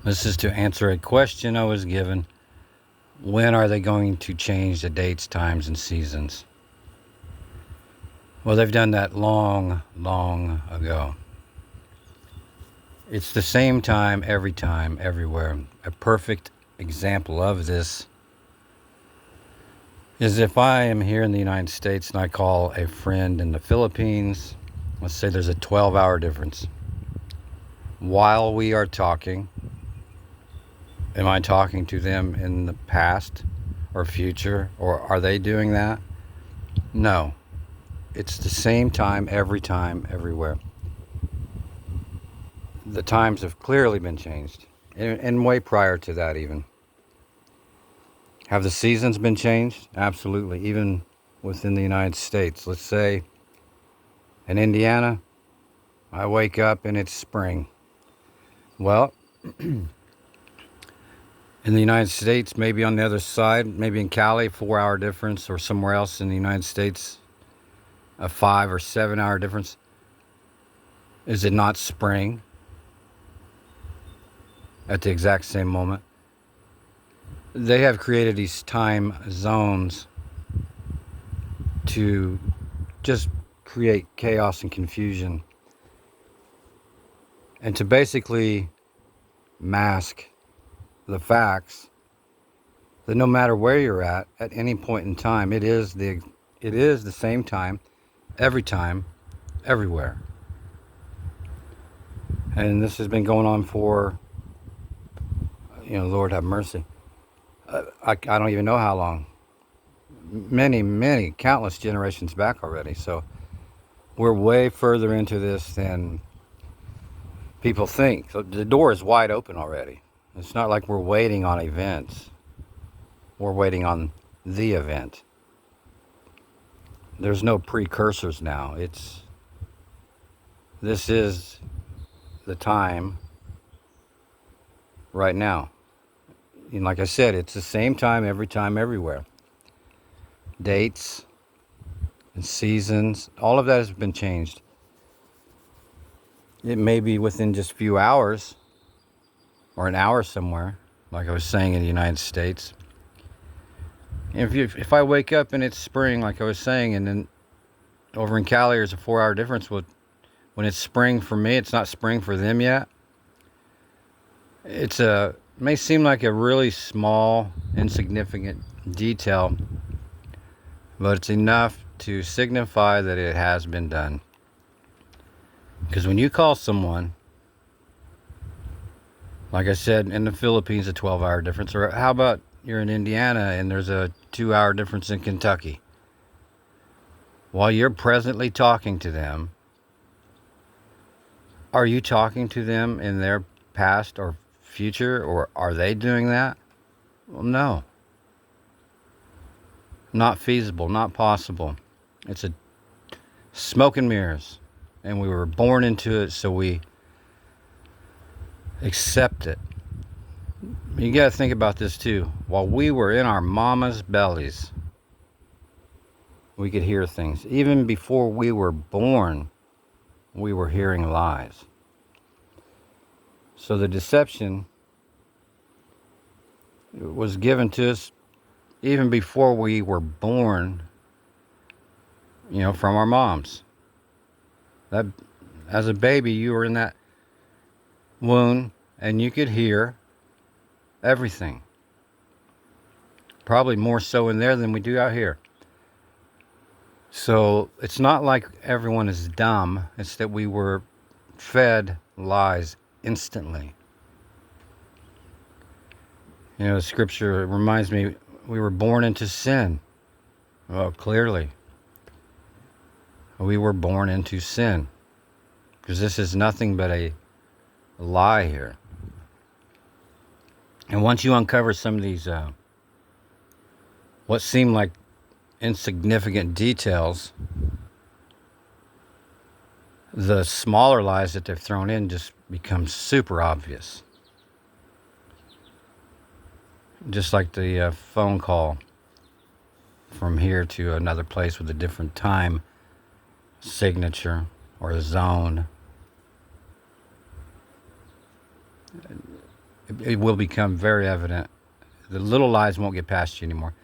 This is to answer a question I was given. When are they going to change the dates, times, and seasons? Well, they've done that long, long ago. It's the same time, everywhere. A perfect example of this is if I am here in the United States and I call a friend in the Philippines. Let's say there's a 12-hour difference. While we are talking, am I talking to them in the past or future, or are they doing that? No. It's the same time, everywhere. The times have clearly been changed, and way prior to that even. Have the seasons been changed? Absolutely, even within the United States. Let's say in Indiana, I wake up and it's spring. Well, in the United States, maybe on the other side, maybe in Cali, 4-hour difference, or somewhere else in the United States, a 5 or 7-hour difference. Is it not spring at the exact same moment? They have created these time zones to just create chaos and confusion, and to basically mask the facts that no matter where you're at any point in time, it is the same time, everywhere. And this has been going on for, Lord have mercy. I don't even know how long. Many, countless generations back already. So we're way further into this than people think. So the door is wide open already. It's not like we're waiting on events. We're waiting on the event. There's no precursors now. This is the time right now. And like I said, it's the same time, everywhere. Dates and seasons, all of that has been changed. It may be within just a few hours or an hour somewhere, like I was saying in the United States. If I wake up and it's spring, like I was saying, and then over in Cali there's a 4-hour difference, when it's spring for me, it's not spring for them yet. May seem like a really small, insignificant detail, but it's enough to signify that it has been done. Because when you call someone, like I said, in the Philippines, a 12-hour difference, or how about you're in Indiana and there's a 2-hour difference in Kentucky? While you're presently talking to them, are you talking to them in their past or future, or are they doing that? Well, no. Not feasible, not possible. It's a smoke and mirrors, and we were born into it, so we accept it. You got to think about this too. While we were in our mama's bellies, we could hear things. Even before we were born, we were hearing lies. So the deception was given to us even before we were born, from our moms. That, as a baby, you were in that womb and you could hear everything. Probably more so in there than we do out here. So it's not like everyone is dumb. It's that we were fed lies instantly. The scripture reminds me, we were born into sin. Well, clearly, we were born into sin. Because this is nothing but a lie here. And once you uncover some of these, what seem like insignificant details, the smaller lies that they've thrown in just become super obvious. Just like the phone call from here to another place with a different time signature or a zone. it will become very evident. The little lies won't get past you anymore.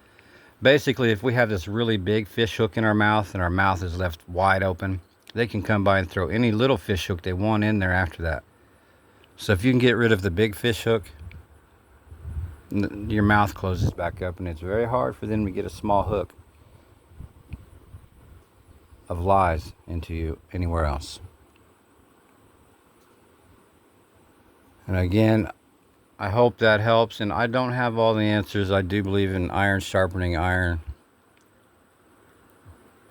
Basically, if we have this really big fish hook in our mouth and our mouth is left wide open, they can come by and throw any little fish hook they want in there after that. So if you can get rid of the big fish hook, your mouth closes back up, and it's very hard for them to get a small hook of lies into you anywhere else. And again, I hope that helps, and I don't have all the answers. I do believe in iron sharpening iron.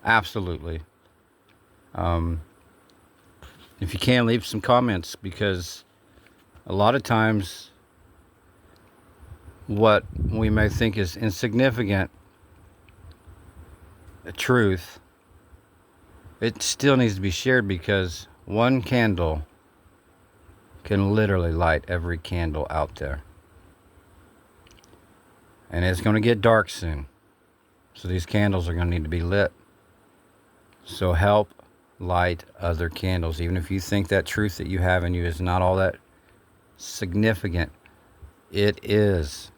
Absolutely. If you can, leave some comments, because a lot of times what we may think is insignificant truth, it still needs to be shared, because one candle can literally light every candle out there. And it's going to get dark soon, so these candles are going to need to be lit. So help light other candles. Even if you think that truth that you have in you is not all that significant, it is.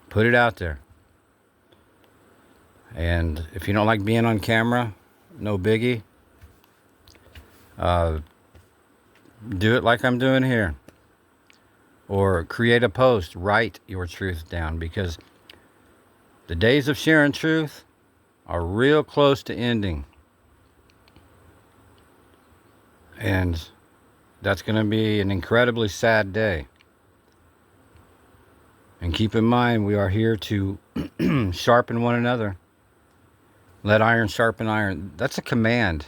Put it out there. And if you don't like being on camera, no biggie. Do it like I'm doing here. Or create a post. Write your truth down, because the days of sharing truth are real close to ending. And that's going to be an incredibly sad day. And keep in mind, we are here to sharpen one another. Let iron sharpen iron. That's a command.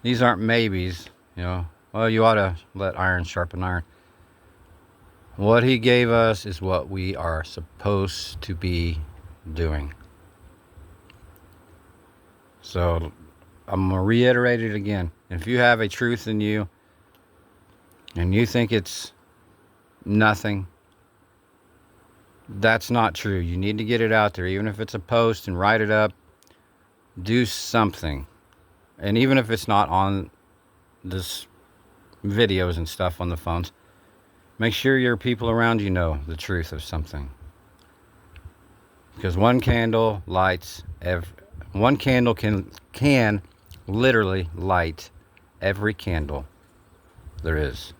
These aren't maybes, you know. Well, you ought to let iron sharpen iron. What he gave us is what we are supposed to be doing. So I'm going to reiterate it again. If you have a truth in you and you think it's nothing, that's not true. You need to get it out there, even if it's a post, and write it up. Do something. And even if it's not on this videos and stuff on the phones, make sure your people around you know the truth of something. Because one candle lights one candle can literally light every candle there is.